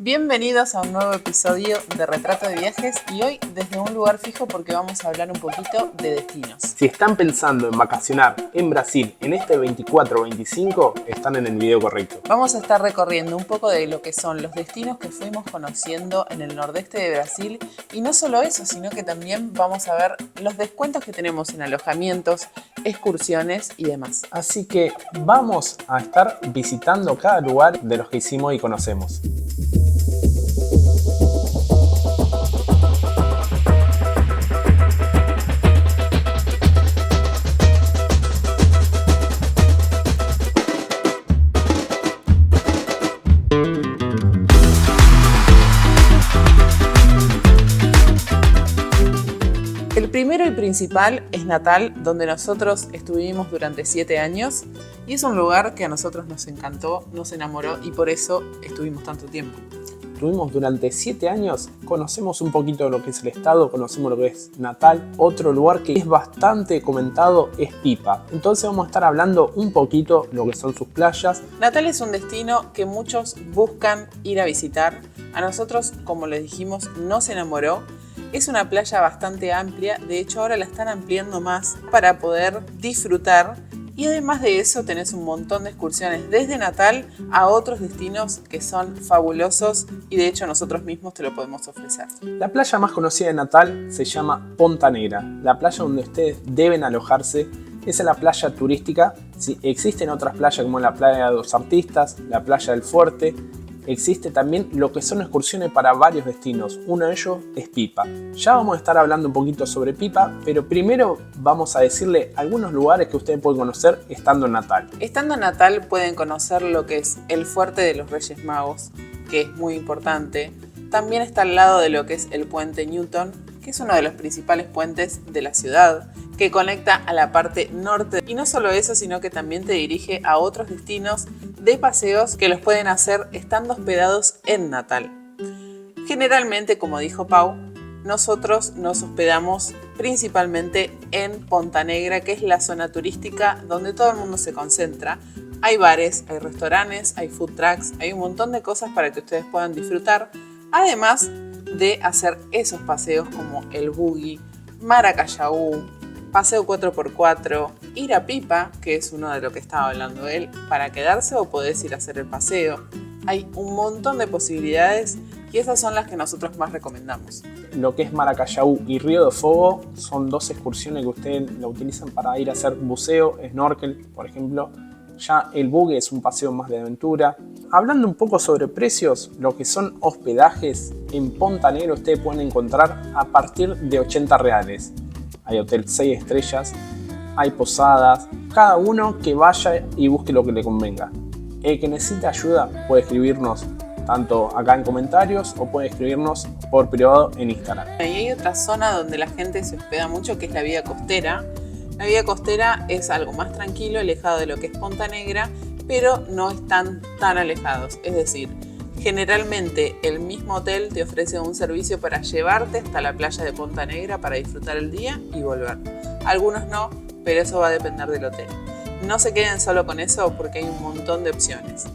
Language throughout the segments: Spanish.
Bienvenidos a un nuevo episodio de Retrato de Viajes y hoy desde un lugar fijo porque vamos a hablar un poquito de destinos. Si están pensando en vacacionar en Brasil en este 24 o 25, están en el video correcto. Vamos a estar recorriendo un poco de lo que son los destinos que fuimos conociendo en el nordeste de Brasil y no solo eso, sino que también vamos a ver los descuentos que tenemos en alojamientos, excursiones y demás. Así que vamos a estar visitando cada lugar de los que hicimos y conocemos. El primero y principal es Natal, donde nosotros estuvimos durante 7 años y es un lugar que a nosotros nos encantó, nos enamoró y por eso estuvimos tanto tiempo. Estuvimos durante 7 años, conocemos un poquito de lo que es el estado, conocemos lo que es Natal. Otro lugar que es bastante comentado es Pipa. Entonces vamos a estar hablando un poquito de lo que son sus playas. Natal es un destino que muchos buscan ir a visitar. A nosotros, como les dijimos, nos enamoró. Es una playa bastante amplia, de hecho ahora la están ampliando más para poder disfrutar y además de eso tenés un montón de excursiones desde Natal a otros destinos que son fabulosos y de hecho nosotros mismos te lo podemos ofrecer. La playa más conocida de Natal se llama Ponta Negra, la playa donde ustedes deben alojarse. Esa es la playa turística. Sí, existen otras playas como la playa de los Artistas, la playa del Fuerte. Existe también lo que son excursiones para varios destinos, uno de ellos es Pipa. Ya vamos a estar hablando un poquito sobre Pipa, pero primero vamos a decirle algunos lugares que ustedes pueden conocer estando en Natal. Estando en Natal pueden conocer lo que es el Fuerte de los Reyes Magos, que es muy importante. También está al lado de lo que es el Puente Newton, que es uno de los principales puentes de la ciudad, que conecta a la parte norte. Y no solo eso, sino que también te dirige a otros destinos de paseos que los pueden hacer estando hospedados en Natal. Generalmente, como dijo Pau, nosotros nos hospedamos principalmente en Ponta Negra, que es la zona turística donde todo el mundo se concentra. Hay bares, hay restaurantes, hay food trucks, hay un montón de cosas para que ustedes puedan disfrutar, además de hacer esos paseos como el buggy, Maracayahú, paseo 4x4, ir a Pipa, que es uno de lo que estaba hablando él, para quedarse o podés ir a hacer el paseo. Hay un montón de posibilidades y esas son las que nosotros más recomendamos. Lo que es Maracayahú y Río de Fogo son dos excursiones que ustedes la utilizan para ir a hacer buceo, snorkel, por ejemplo. Ya el buggy es un paseo más de aventura. Hablando un poco sobre precios, lo que son hospedajes en Ponta Negra ustedes pueden encontrar a partir de 80 reales. Hay hotel 6 estrellas, hay posadas, cada uno que vaya y busque lo que le convenga. El que necesite ayuda puede escribirnos tanto acá en comentarios o puede escribirnos por privado en Instagram. Y hay otra zona donde la gente se hospeda mucho que es la vía costera. La vía costera es algo más tranquilo, alejado de lo que es Ponta Negra, pero no están tan alejados. Es decir, generalmente el mismo hotel te ofrece un servicio para llevarte hasta la playa de Ponta Negra para disfrutar el día y volver. Algunos no, pero eso va a depender del hotel. No se queden solo con eso porque hay un montón de opciones.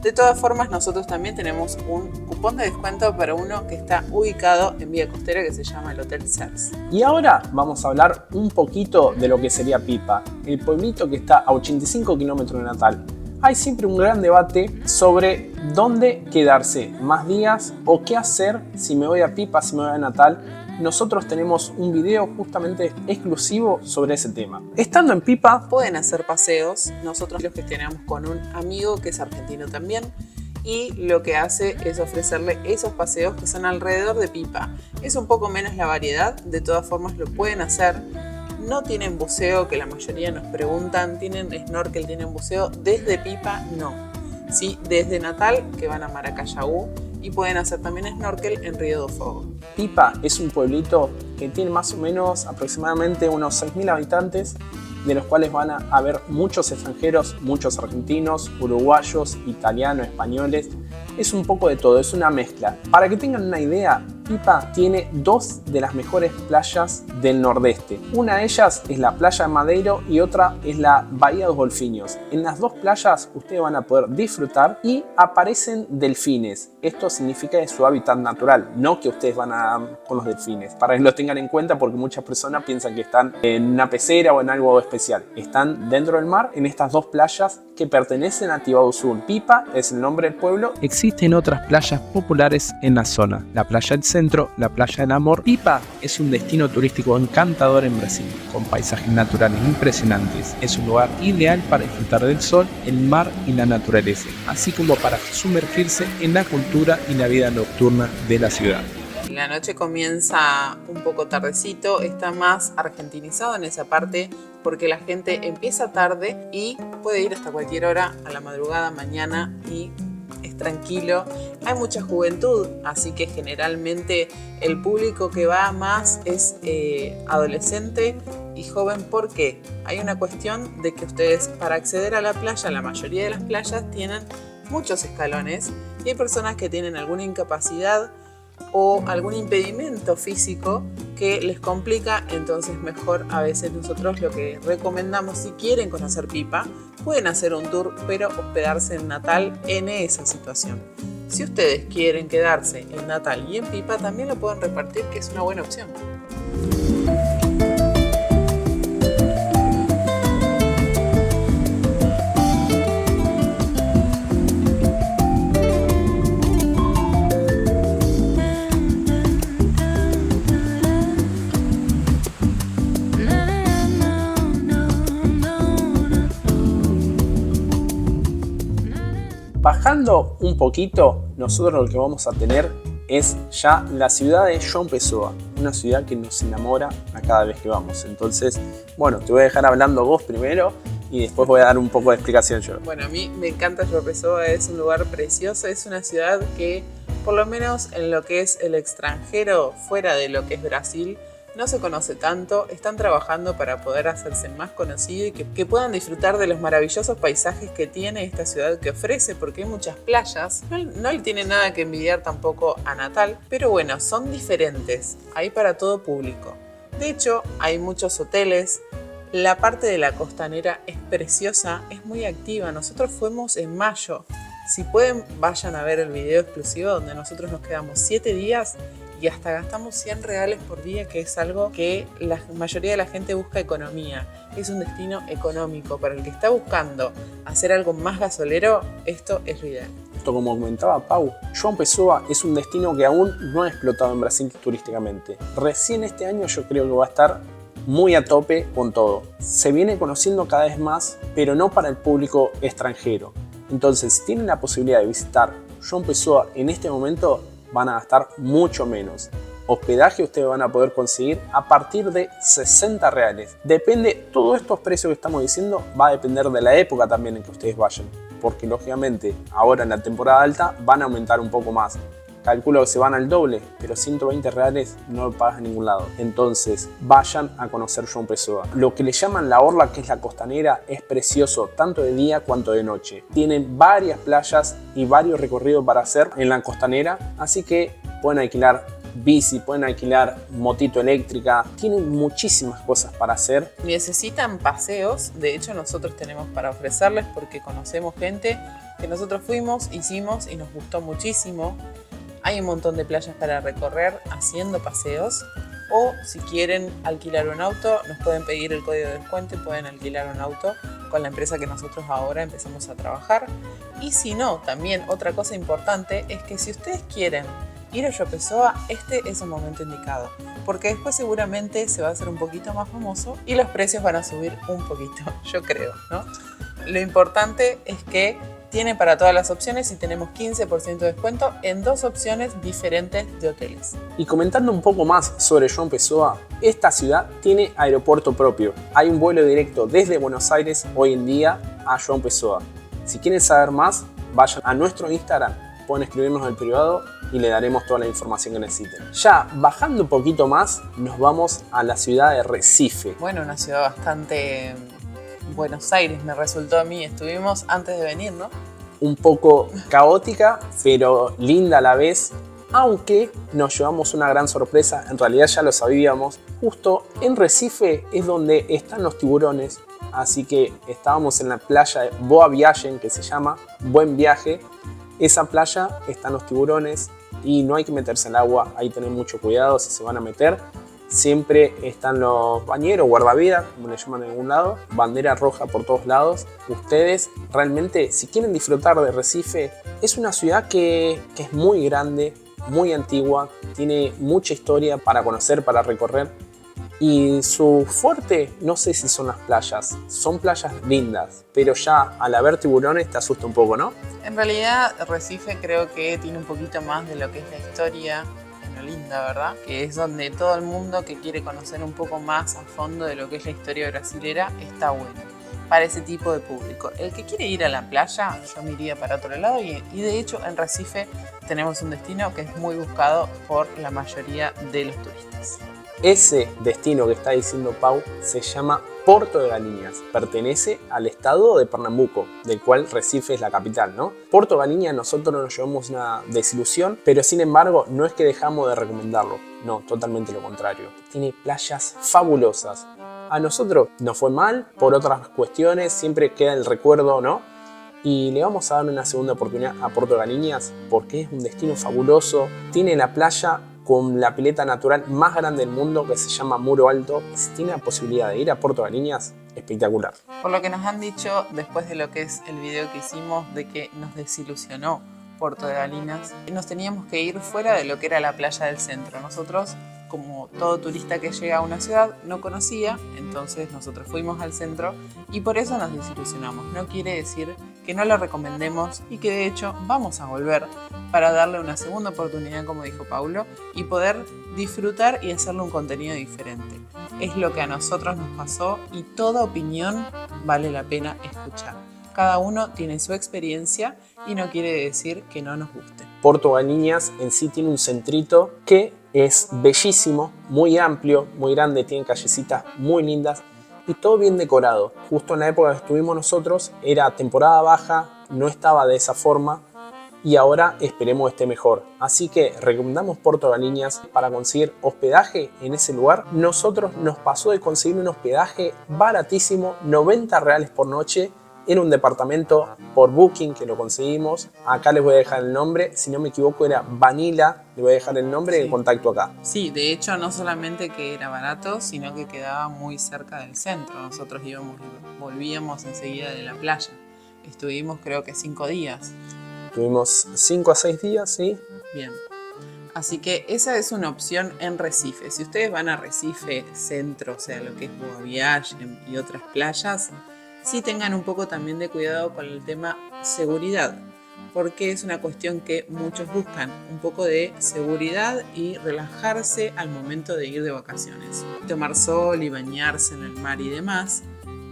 De todas formas, nosotros también tenemos un cupón de descuento para uno que está ubicado en vía costera que se llama el Hotel Cers. Y ahora vamos a hablar un poquito de lo que sería Pipa, el pueblito que está a 85 kilómetros de Natal. Hay siempre un gran debate sobre dónde quedarse más días o qué hacer si me voy a Pipa, si me voy a Natal. Nosotros tenemos un video justamente exclusivo sobre ese tema. Estando en Pipa, pueden hacer paseos. Nosotros los gestionamos con un amigo que es argentino también y lo que hace es ofrecerle esos paseos que son alrededor de Pipa. Es un poco menos la variedad, de todas formas lo pueden hacer. No tienen buceo, que la mayoría nos preguntan, tienen snorkel, tienen buceo. Desde Pipa no. Sí, desde Natal, que van a Maracayahú, y pueden hacer también snorkel en Río de Fogo. Pipa es un pueblito que tiene más o menos aproximadamente unos 6.000 habitantes, de los cuales van a haber muchos extranjeros, muchos argentinos, uruguayos, italianos, españoles. Es un poco de todo, es una mezcla. Para que tengan una idea, Pipa tiene dos de las mejores playas del nordeste. Una de ellas es la playa de Madeiro y otra es la Bahía de los Golfiños. En las dos playas ustedes van a poder disfrutar y aparecen delfines. Esto significa que es su hábitat natural, no que ustedes van a con los delfines. Para que lo tengan en cuenta porque muchas personas piensan que están en una pecera o en algo especial. Están dentro del mar en estas dos playas que pertenecen a Tibauzún. Pipa es el nombre del pueblo. Existen otras playas populares en la zona. La playa del Centro, la playa del Amor. Pipa es un destino turístico encantador en Brasil, con paisajes naturales impresionantes. Es un lugar ideal para disfrutar del sol, el mar y la naturaleza, así como para sumergirse en la cultura y la vida nocturna de la ciudad. La noche comienza un poco tardecito, está más argentinizado en esa parte porque la gente empieza tarde y puede ir hasta cualquier hora, a la madrugada, mañana, y es tranquilo. Hay mucha juventud, así que generalmente el público que va más es adolescente y joven. ¿Por qué? Hay una cuestión de que ustedes, para acceder a la playa, la mayoría de las playas tienen muchos escalones y hay personas que tienen alguna incapacidad o algún impedimento físico que les complica. Entonces mejor a veces nosotros lo que recomendamos, si quieren conocer Pipa, pueden hacer un tour pero hospedarse en Natal en esa situación. Si ustedes quieren quedarse en Natal y en Pipa, también lo pueden repartir, que es una buena opción. Bajando un poquito, nosotros lo que vamos a tener es ya la ciudad de João Pessoa, una ciudad que nos enamora a cada vez que vamos. Entonces, bueno, te voy a dejar hablando vos primero y después voy a dar un poco de explicación yo. Bueno, a mí me encanta João Pessoa, es un lugar precioso, es una ciudad que, por lo menos en lo que es el extranjero, fuera de lo que es Brasil, no se conoce tanto. Están trabajando para poder hacerse más conocido y que puedan disfrutar de los maravillosos paisajes que tiene esta ciudad, que ofrece, porque hay muchas playas. No le tiene nada que envidiar tampoco a Natal, pero bueno, son diferentes. Hay para todo público. De hecho, hay muchos hoteles. La parte de la costanera es preciosa, es muy activa. Nosotros fuimos en mayo. Si pueden, vayan a ver el video exclusivo donde nosotros nos quedamos 7 días y hasta gastamos 100 reales por día, que es algo que la mayoría de la gente busca economía. Es un destino económico. Para el que está buscando hacer algo más gasolero, esto es lo ideal. Como comentaba Pau, João Pessoa es un destino que aún no ha explotado en Brasil turísticamente. Recién este año yo creo que va a estar muy a tope con todo. Se viene conociendo cada vez más, pero no para el público extranjero. Entonces, si tienen la posibilidad de visitar João Pessoa en este momento, van a gastar mucho menos. Hospedaje ustedes van a poder conseguir a partir de 60 reales. Depende, todos estos precios que estamos diciendo va a depender de la época también en que ustedes vayan. Porque lógicamente ahora en la temporada alta van a aumentar un poco más. Calculo que se van al doble, pero 120 reales no lo pagas en ningún lado. Entonces vayan a conocer João Pessoa. Lo que le llaman la orla, que es la costanera, es precioso tanto de día cuanto de noche. Tienen varias playas y varios recorridos para hacer en la costanera, así que pueden alquilar bici, pueden alquilar motito eléctrica, tienen muchísimas cosas para hacer. Necesitan paseos, de hecho nosotros tenemos para ofrecerles porque conocemos gente que nosotros fuimos, hicimos y nos gustó muchísimo. Hay un montón de playas para recorrer haciendo paseos, o si quieren alquilar un auto, nos pueden pedir el código de descuento y pueden alquilar un auto con la empresa que nosotros ahora empezamos a trabajar. Y si no, también otra cosa importante es que si ustedes quieren ir a João Pessoa, este es el momento indicado, porque después seguramente se va a hacer un poquito más famoso y los precios van a subir un poquito, yo creo, ¿no? Lo importante es que tiene para todas las opciones y tenemos 15% de descuento en 2 opciones diferentes de hoteles. Y comentando un poco más sobre João Pessoa, esta ciudad tiene aeropuerto propio. Hay un vuelo directo desde Buenos Aires hoy en día a João Pessoa. Si quieren saber más, vayan a nuestro Instagram, pueden escribirnos en el privado y le daremos toda la información que necesiten. Ya bajando un poquito más, nos vamos a la ciudad de Recife. Bueno, una ciudad bastante Buenos Aires me resultó a mí. Estuvimos antes de venir, ¿no? Un poco caótica, pero linda a la vez. Aunque nos llevamos una gran sorpresa, en realidad ya lo sabíamos, justo en Recife es donde están los tiburones, así que estábamos en la playa de Boa Viagem, que se llama Buen Viaje. Esa playa están los tiburones y no hay que meterse al agua, hay que tener mucho cuidado si se van a meter. Siempre están los bañeros, guardavidas, como le llaman en algún lado, bandera roja por todos lados. Ustedes realmente, si quieren disfrutar de Recife, es una ciudad que es muy grande, muy antigua, tiene mucha historia para conocer, para recorrer. Y su fuerte, no sé si son las playas, son playas lindas, pero ya al haber tiburones te asusta un poco, ¿no? En realidad, Recife creo que tiene un poquito más de lo que es la historia, lo linda, ¿verdad? Que es donde todo el mundo que quiere conocer un poco más a fondo de lo que es la historia brasilera está bueno para ese tipo de público. El que quiere ir a la playa, yo me iría para otro lado y de hecho en Recife tenemos un destino que es muy buscado por la mayoría de los turistas. Ese destino que está diciendo Pau se llama Porto de Galinhas. Pertenece al estado de Pernambuco, del cual Recife es la capital, ¿no? Porto de Galinhas nosotros nos llevamos una desilusión, pero sin embargo no es que dejamos de recomendarlo. No, totalmente lo contrario. Tiene playas fabulosas. A nosotros nos fue mal por otras cuestiones, siempre queda el recuerdo, ¿no? Y le vamos a dar una segunda oportunidad a Porto de Galinhas porque es un destino fabuloso. Tiene la playa con la pileta natural más grande del mundo que se llama Muro Alto. Si tiene la posibilidad de ir a Porto de Galinhas, espectacular. Por lo que nos han dicho después de lo que es el video que hicimos de que nos desilusionó Porto de Galinhas, nos teníamos que ir fuera de lo que era la playa del centro. Nosotros, como todo turista que llega a una ciudad, no conocía, entonces nosotros fuimos al centro y por eso nos desilusionamos. No quiere decir que no lo recomendemos y que de hecho vamos a volver para darle una segunda oportunidad, como dijo Paulo, y poder disfrutar y hacerle un contenido diferente. Es lo que a nosotros nos pasó y toda opinión vale la pena escuchar. Cada uno tiene su experiencia y no quiere decir que no nos guste. Porto Galinhas en sí tiene un centrito que es bellísimo, muy amplio, muy grande, tiene callecitas muy lindas y todo bien decorado. Justo en la época que estuvimos nosotros era temporada baja, no estaba de esa forma y ahora esperemos esté mejor. Así que recomendamos Porto Galinhas para conseguir hospedaje en ese lugar. Nosotros nos pasó de conseguir un hospedaje baratísimo, 90 reales por noche. Era un departamento por Booking que lo conseguimos. Acá les voy a dejar el nombre. Si no me equivoco era Vanilla. Les voy a dejar el nombre y el contacto acá. Sí, de hecho no solamente que era barato, sino que quedaba muy cerca del centro. Nosotros íbamos y volvíamos enseguida de la playa. Estuvimos creo que 5 días. Tuvimos 5 a 6 días, ¿sí? Bien. Así que esa es una opción en Recife. Si ustedes van a Recife Centro, o sea, lo que es Boa Viagem y otras playas, sí tengan un poco también de cuidado con el tema seguridad, porque es una cuestión que muchos buscan, un poco de seguridad y relajarse al momento de ir de vacaciones. Tomar sol y bañarse en el mar y demás,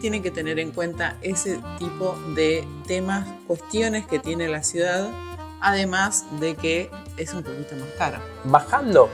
tienen que tener en cuenta ese tipo de temas, cuestiones que tiene la ciudad, además de que es un poquito más caro. Bajando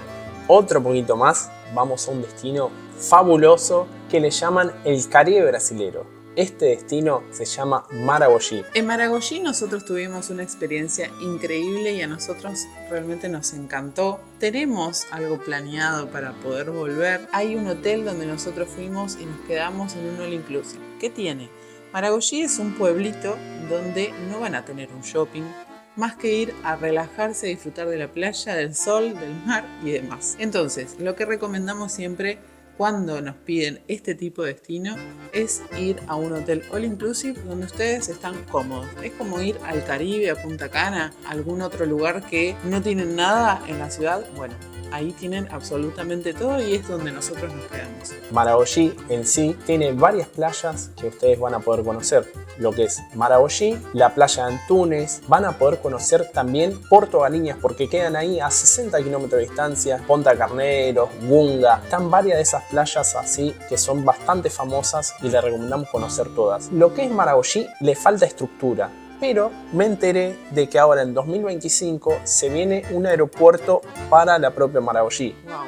otro poquito más, vamos a un destino fabuloso que le llaman el Caribe brasilero. Este destino se llama Maragogi. En Maragogi nosotros tuvimos una experiencia increíble y a nosotros realmente nos encantó. Tenemos algo planeado para poder volver. Hay un hotel donde nosotros fuimos y nos quedamos en un all inclusive. ¿Qué tiene? Maragogi es un pueblito donde no van a tener un shopping, más que ir a relajarse, disfrutar de la playa, del sol, del mar y demás. Entonces, lo que recomendamos siempre cuando nos piden este tipo de destino es ir a un hotel all inclusive donde ustedes están cómodos. Es como ir al Caribe, a Punta Cana, a algún otro lugar que no tienen nada en la ciudad. Bueno, ahí tienen absolutamente todo y es donde nosotros nos quedamos. Maragogi en sí tiene varias playas que ustedes van a poder conocer. Lo que es Maragogi, la playa de Antunes, van a poder conocer también Porto Galinhas porque quedan ahí a 60 kilómetros de distancia, Ponta Carneros, Gunga, están varias de esas playas así que son bastante famosas y les recomendamos conocer todas. Lo que es Maragogi le falta estructura, pero me enteré de que ahora en 2025 se viene un aeropuerto para la propia Maragogi. Wow.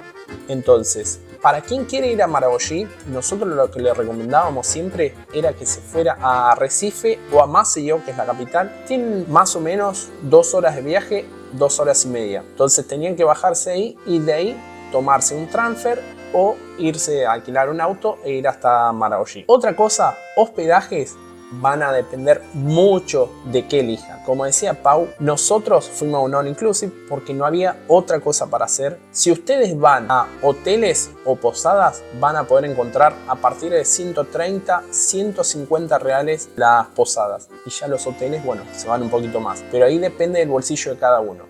Entonces, Para quien quiere ir a Maragogi, nosotros lo que le recomendábamos siempre era que se fuera a Arrecife o a Maceió, que es la capital. Tienen más o menos 2 horas de viaje, 2 horas y media. Entonces tenían que bajarse ahí y de ahí tomarse un transfer o irse a alquilar un auto e ir hasta Maragogi. Otra cosa, hospedajes van a depender mucho de qué elijan. Como decía Pau, nosotros fuimos a un all inclusive porque no había otra cosa para hacer. Si ustedes van a hoteles o posadas, van a poder encontrar a partir de 130, 150 reales las posadas. Y ya los hoteles, bueno, se van un poquito más. Pero ahí depende del bolsillo de cada uno.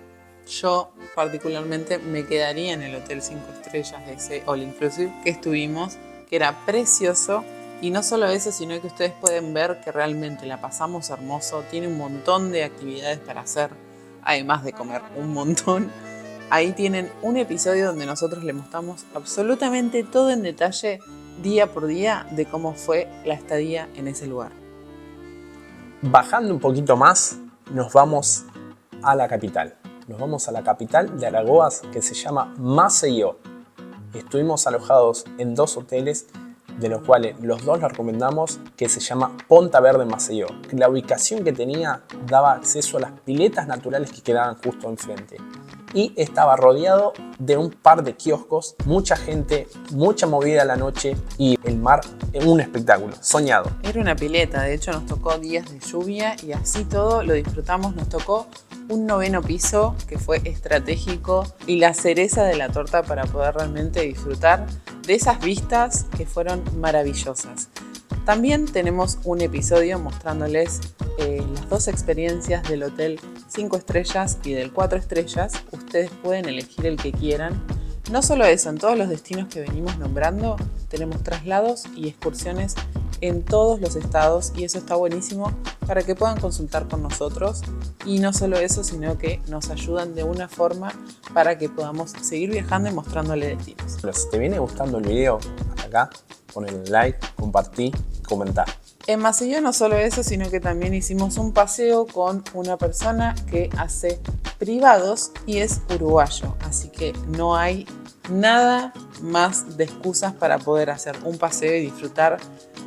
Yo particularmente me quedaría en el Hotel 5 estrellas de ese all inclusive que estuvimos, que era precioso. Y no solo eso, sino que ustedes pueden ver que realmente la pasamos hermoso. Tiene un montón de actividades para hacer, además de comer un montón. Ahí tienen un episodio donde nosotros les mostramos absolutamente todo en detalle, día por día, de cómo fue la estadía en ese lugar. Bajando un poquito más, nos vamos a la capital. Nos vamos a la capital de Alagoas, que se llama Maceió. Estuvimos alojados en 2 hoteles, de los cuales los 2 les recomendamos, que se llama Ponta Verde Maceió. La ubicación que tenía daba acceso a las piletas naturales que quedaban justo enfrente. Y estaba rodeado de un par de kioscos, mucha gente, mucha movida a la noche y el mar, un espectáculo, soñado. Era una pileta, de hecho nos tocó días de lluvia y así todo lo disfrutamos. Nos tocó un 9º piso que fue estratégico y la cereza de la torta para poder realmente disfrutar de esas vistas que fueron maravillosas. También tenemos un episodio mostrándoles las 2 experiencias del Hotel 5 estrellas y del 4 estrellas. Ustedes pueden elegir el que quieran. No solo eso, en todos los destinos que venimos nombrando tenemos traslados y excursiones en todos los estados y eso está buenísimo para que puedan consultar con nosotros. Y no solo eso, sino que nos ayudan de una forma para que podamos seguir viajando y mostrándoles destinos. Pero si te viene gustando el video hasta acá, ponle like, compartí, comentar. En Maceió no solo eso, sino que también hicimos un paseo con una persona que hace privados y es uruguayo. Así que no hay nada más de excusas para poder hacer un paseo y disfrutar,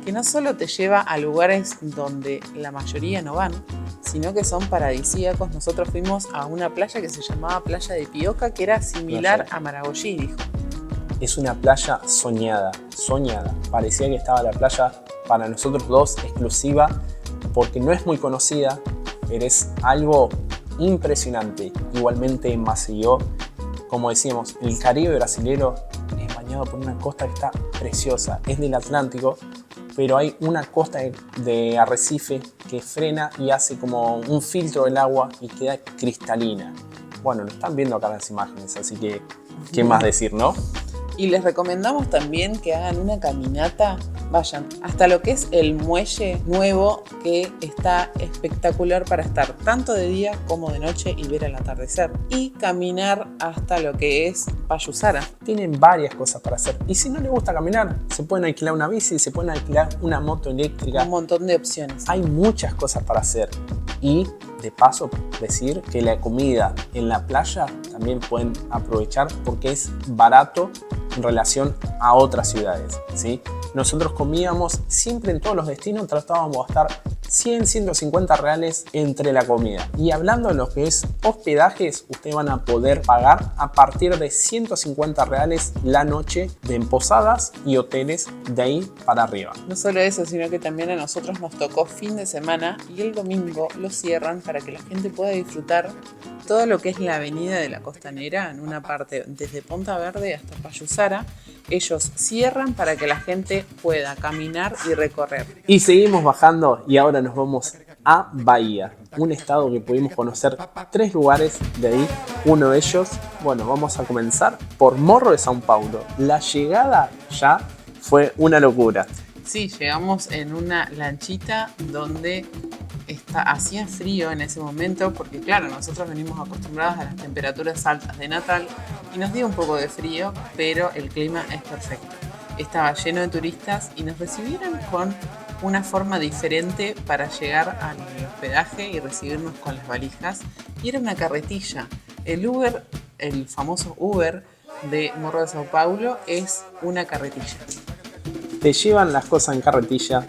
que no solo te lleva a lugares donde la mayoría no van, sino que son paradisíacos. Nosotros fuimos a una playa que se llamaba Playa de Pioca, que era similar a Maragogi, dijo. Es una playa soñada, soñada. Parecía que estaba la playa para nosotros 2 exclusiva, porque no es muy conocida, pero es algo impresionante. Igualmente en Maceió, como decíamos, el Caribe brasilero es bañado por una costa que está preciosa. Es del Atlántico, pero hay una costa de arrecife que frena y hace como un filtro del agua y queda cristalina. Bueno, lo están viendo acá en las imágenes, así que ¿qué más decir, no? Y les recomendamos también que hagan una caminata, vayan hasta lo que es el muelle nuevo, que está espectacular para estar tanto de día como de noche y ver el atardecer. Y caminar hasta lo que es Payusara. Tienen varias cosas para hacer. Y si no les gusta caminar, se pueden alquilar una bici, se pueden alquilar una moto eléctrica. Un montón de opciones. Hay muchas cosas para hacer. Y de paso decir que la comida en la playa también pueden aprovechar porque es barato en relación a otras ciudades, ¿sí? Nosotros comíamos siempre en todos los destinos, tratábamos de gastar 100, 150 reales entre la comida. Y hablando de lo que es hospedajes, ustedes van a poder pagar a partir de 150 reales la noche de posadas y hoteles de ahí para arriba. No solo eso, sino que también a nosotros nos tocó fin de semana y el domingo lo cierran para que la gente pueda disfrutar todo lo que es la avenida de la Costanera, en una parte desde Ponta Verde hasta Payusara. Ellos cierran para que la gente pueda caminar y recorrer. Y seguimos bajando y ahora nos vamos a Bahía, un estado que pudimos conocer 3 lugares de ahí. Uno de ellos, bueno, vamos a comenzar por Morro de São Paulo. La llegada ya fue una locura. Sí, llegamos en una lanchita donde hacía frío en ese momento porque claro, nosotros venimos acostumbrados a las temperaturas altas de Natal y nos dio un poco de frío, pero el clima es perfecto. Estaba lleno de turistas y nos recibieron con una forma diferente para llegar al hospedaje y recibirnos con las valijas. Y era una carretilla. El Uber, el famoso Uber, de Morro de Sao Paulo es una carretilla. Te llevan las cosas en carretilla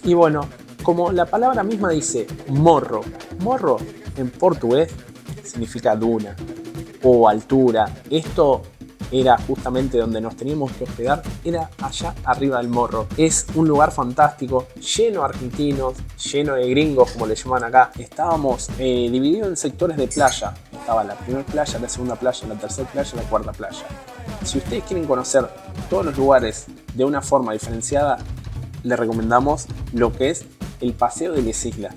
y bueno, como la palabra misma dice, morro. Morro en portugués significa duna o altura. Esto era justamente donde nos teníamos que hospedar, era allá arriba del morro. Es un lugar fantástico, lleno de argentinos, lleno de gringos, como le llaman acá. Estábamos divididos en sectores de playa. Estaba la primera playa, la segunda playa, la tercera playa, la cuarta playa. Si ustedes quieren conocer todos los lugares de una forma diferenciada, les recomendamos lo que es el Paseo de las Islas.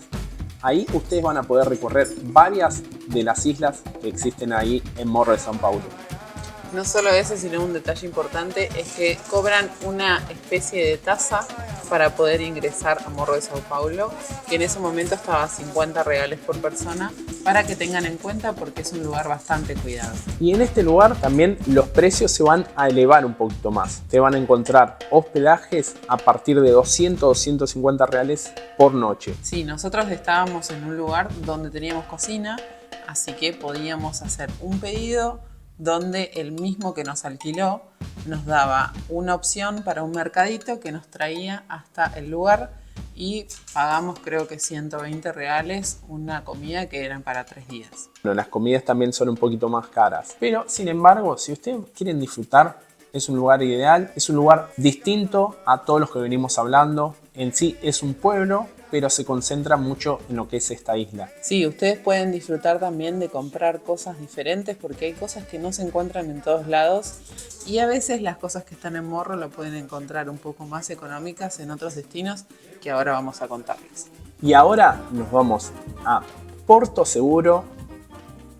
Ahí ustedes van a poder recorrer varias de las islas que existen ahí en Morro de São Paulo. No solo eso, sino un detalle importante es que cobran una especie de tasa para poder ingresar a Morro de Sao Paulo, que en ese momento estaba a 50 reales por persona, para que tengan en cuenta porque es un lugar bastante cuidado. Y en este lugar también los precios se van a elevar un poquito más. Te van a encontrar hospedajes a partir de 200 o 250 reales por noche. Sí, nosotros estábamos en un lugar donde teníamos cocina, así que podíamos hacer un pedido donde el mismo que nos alquiló nos daba una opción para un mercadito que nos traía hasta el lugar y pagamos creo que 120 reales una comida que eran para 3 días. Bueno, las comidas también son un poquito más caras, pero sin embargo, si ustedes quieren disfrutar, es un lugar ideal, es un lugar distinto a todos los que venimos hablando. En sí es un pueblo, pero se concentra mucho en lo que es esta isla. Sí, ustedes pueden disfrutar también de comprar cosas diferentes porque hay cosas que no se encuentran en todos lados y a veces las cosas que están en Morro lo pueden encontrar un poco más económicas en otros destinos que ahora vamos a contarles. Y ahora nos vamos a Porto Seguro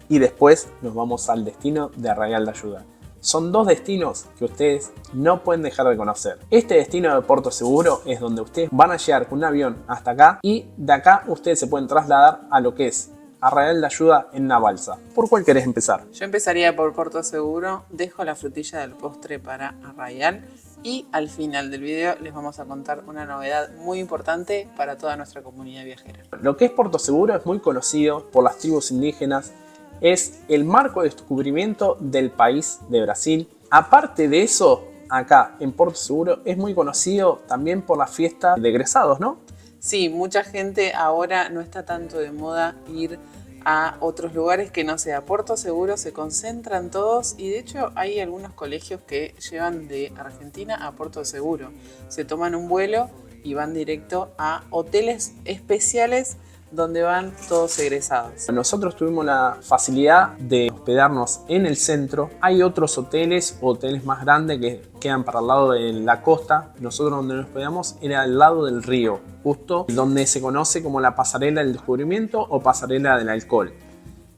y después nos vamos al destino de Arraial da Ajuda. Son dos destinos que ustedes no pueden dejar de conocer. Este destino de Porto Seguro es donde ustedes van a llegar con un avión hasta acá y de acá ustedes se pueden trasladar a lo que es Arraial da Ajuda en una balsa. ¿Por cuál querés empezar? Yo empezaría por Porto Seguro, dejo la frutilla del postre para Arraial y al final del video les vamos a contar una novedad muy importante para toda nuestra comunidad viajera. Lo que es Porto Seguro es muy conocido por las tribus indígenas. Es el marco de descubrimiento del país de Brasil. Aparte de eso, acá en Porto Seguro es muy conocido también por la fiesta de egresados, ¿no? Sí, mucha gente ahora no está tanto de moda ir a otros lugares que no sea Porto Seguro, se concentran todos y de hecho hay algunos colegios que llevan de Argentina a Porto Seguro. Se toman un vuelo y van directo a hoteles especiales donde van todos egresados. Nosotros tuvimos la facilidad de hospedarnos en el centro. Hay otros hoteles más grandes que quedan para el lado de la costa. Nosotros donde nos hospedamos era al lado del río, justo donde se conoce como la pasarela del descubrimiento o pasarela del alcohol.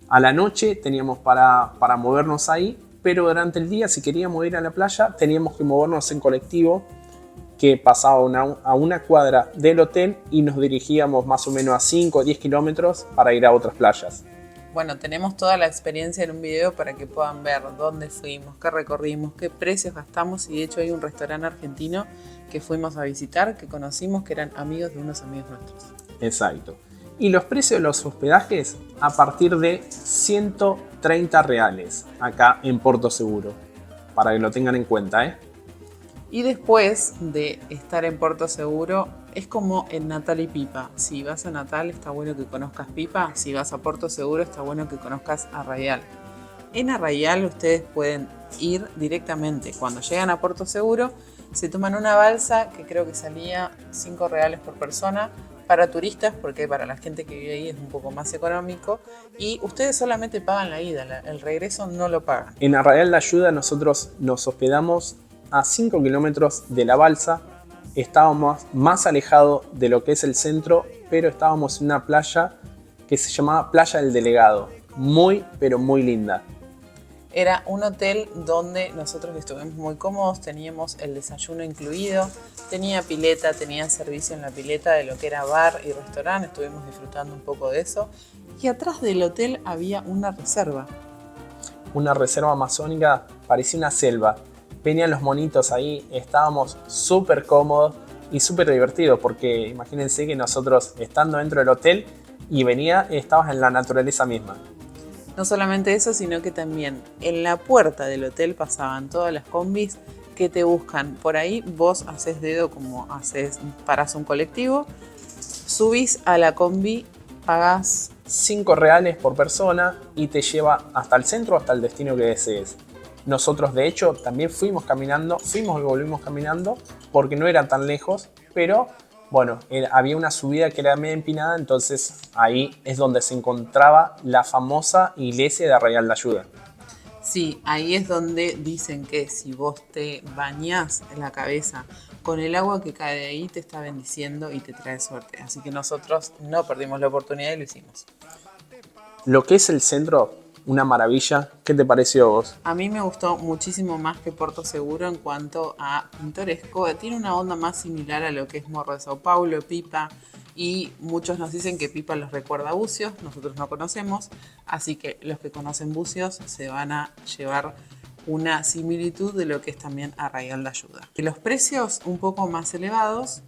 A la noche teníamos para movernos ahí, pero durante el día si queríamos ir a la playa teníamos que movernos en colectivo que pasaba a una cuadra del hotel y nos dirigíamos más o menos a 5 o 10 kilómetros para ir a otras playas. Bueno, tenemos toda la experiencia en un video para que puedan ver dónde fuimos, qué recorrimos, qué precios gastamos y de hecho hay un restaurante argentino que fuimos a visitar, que conocimos, que eran amigos de unos amigos nuestros. Exacto. Y los precios de los hospedajes a partir de 130 reales acá en Porto Seguro, para que lo tengan en cuenta, ¿eh? Y después de estar en Porto Seguro, es como en Natal y Pipa. Si vas a Natal está bueno que conozcas Pipa, si vas a Porto Seguro está bueno que conozcas Arraial. En Arraial ustedes pueden ir directamente. Cuando llegan a Porto Seguro se toman una balsa que creo que salía 5 reales por persona para turistas, porque para la gente que vive ahí es un poco más económico y ustedes solamente pagan la ida, el regreso no lo pagan. En Arraial da Ajuda nosotros nos hospedamos a 5 kilómetros de la balsa. Estábamos más alejados de lo que es el centro, pero estábamos en una playa que se llamaba Playa del Delegado. Muy, pero muy linda. Era un hotel donde nosotros estuvimos muy cómodos, teníamos el desayuno incluido, tenía pileta, tenía servicio en la pileta de lo que era bar y restaurante, estuvimos disfrutando un poco de eso. Y atrás del hotel había una reserva. Una reserva amazónica, parecía una selva. Venían los monitos ahí, estábamos súper cómodos y súper divertidos porque imagínense que nosotros estando dentro del hotel y estabas en la naturaleza misma. No solamente eso, sino que también en la puerta del hotel pasaban todas las combis que te buscan. Por ahí vos haces dedo como parás un colectivo, subís a la combi, pagás 5 reales por persona y te lleva hasta el centro o hasta el destino que desees. Nosotros de hecho también fuimos y volvimos caminando porque no era tan lejos, pero bueno, había una subida que era media empinada, entonces ahí es donde se encontraba la famosa iglesia de Arrayal de Ayuda. Sí, ahí es donde dicen que si vos te bañás en la cabeza con el agua que cae de ahí, te está bendiciendo y te trae suerte. Así que nosotros no perdimos la oportunidad y lo hicimos. Lo que es el centro, una maravilla. ¿Qué te pareció a vos? A mí me gustó muchísimo más que Porto Seguro en cuanto a pintoresco. Tiene una onda más similar a lo que es Morro de Sao Paulo, Pipa. Y muchos nos dicen que Pipa los recuerda a Bucios, nosotros no conocemos, así que los que conocen Bucios se van a llevar una similitud de lo que es también Arrayal de Ayuda. Y los precios un poco más elevados,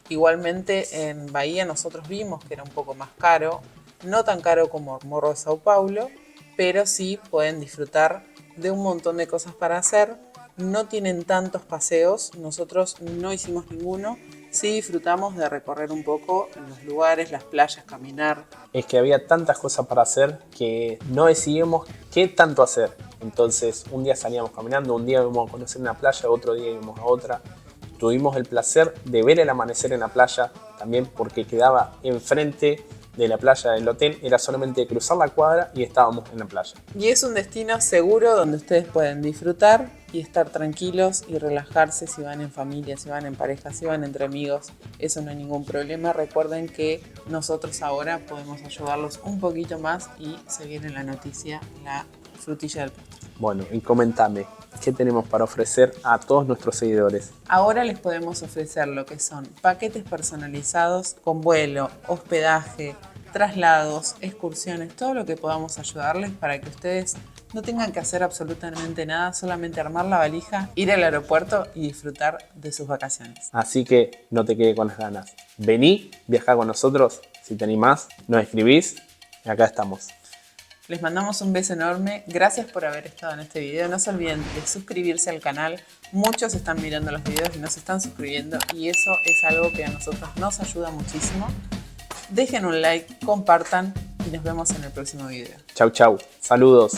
igualmente en Bahía nosotros vimos que era un poco más caro, no tan caro como Morro de Sao Paulo, pero sí pueden disfrutar de un montón de cosas para hacer. No tienen tantos paseos, nosotros no hicimos ninguno. Sí disfrutamos de recorrer un poco los lugares, las playas, caminar. Es que había tantas cosas para hacer que no decidimos qué tanto hacer. Entonces un día salíamos caminando, un día íbamos a conocer una playa, otro día íbamos a otra. Tuvimos el placer de ver el amanecer en la playa, también porque quedaba enfrente de la playa del hotel, era solamente cruzar la cuadra y estábamos en la playa. Y es un destino seguro donde ustedes pueden disfrutar y estar tranquilos y relajarse si van en familia, si van en pareja, si van entre amigos. Eso no hay ningún problema. Recuerden que nosotros ahora podemos ayudarlos un poquito más y se viene en la noticia la frutilla del postre. Bueno, y comentame, ¿qué tenemos para ofrecer a todos nuestros seguidores? Ahora les podemos ofrecer lo que son paquetes personalizados con vuelo, hospedaje, traslados, excursiones, todo lo que podamos ayudarles para que ustedes no tengan que hacer absolutamente nada, solamente armar la valija, ir al aeropuerto y disfrutar de sus vacaciones. Así que no te quedes con las ganas. Vení, viajá con nosotros, si te animás, nos escribís y acá estamos. Les mandamos un beso enorme, gracias por haber estado en este video, no se olviden de suscribirse al canal, muchos están mirando los videos y no se están suscribiendo y eso es algo que a nosotros nos ayuda muchísimo. Dejen un like, compartan y nos vemos en el próximo video. Chau, chau. Saludos.